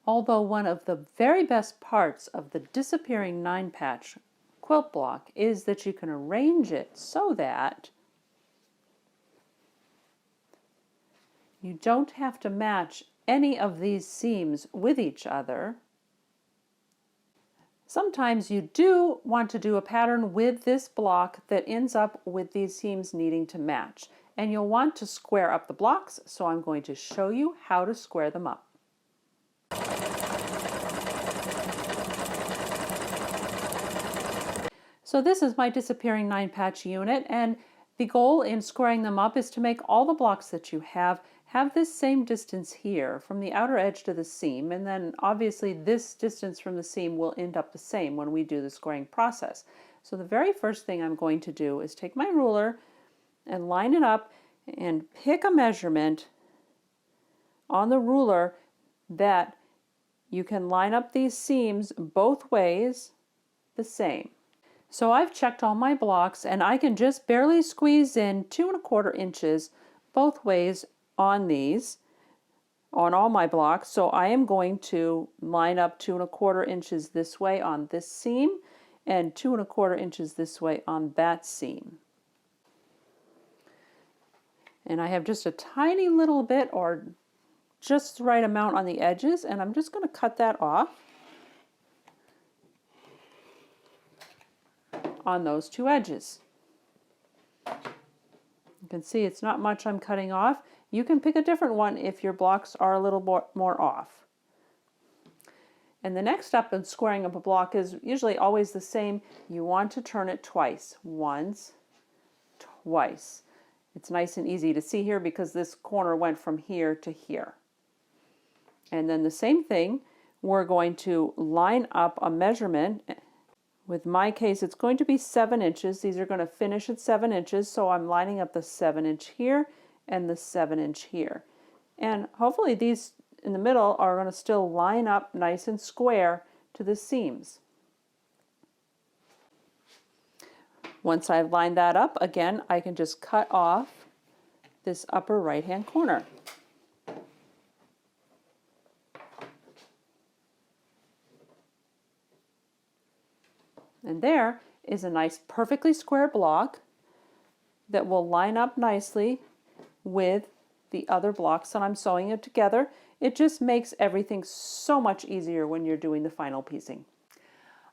Although one of the very best parts of the disappearing 9-patch quilt block is that you can arrange it so that you don't have to match any of these seams with each other. Sometimes you do want to do a pattern with this block that ends up with these seams needing to match, and you'll want to square up the blocks, so I'm going to show you how to square them up. So this is my disappearing 9-patch unit, and the goal in squaring them up is to make all the blocks that you have this same distance here from the outer edge to the seam, and then obviously this distance from the seam will end up the same when we do the squaring process. So the very first thing I'm going to do is take my ruler and line it up and pick a measurement on the ruler that you can line up these seams both ways the same. So I've checked all my blocks and I can just barely squeeze in 2 1/4 inches both ways on these, on all my blocks. So I am going to line up 2 1/4 inches this way on this seam and 2 1/4 inches this way on that seam. And I have just a tiny little bit or just the right amount on the edges, and I'm just going to cut that off on those 2 edges. You can see it's not much I'm cutting off. You can pick a different one if your blocks are a little more off. And the next step in squaring up a block is usually always the same. You want to turn it twice. Once, twice. It's nice and easy to see here because this corner went from here to here. And then the same thing, we're going to line up a measurement. With my case, it's going to be 7 inches. These are going to finish at 7 inches, so I'm lining up the 7-inch here and the 7-inch here. And hopefully these in the middle are going to still line up nice and square to the seams. Once I've lined that up, again, I can just cut off this upper right-hand corner. And there is a nice perfectly square block that will line up nicely with the other blocks that I'm sewing it together. It just makes everything so much easier when you're doing the final piecing.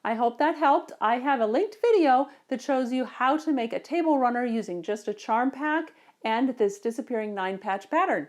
I hope that helped. I have a linked video that shows you how to make a table runner using just a charm pack and this disappearing 9-patch pattern.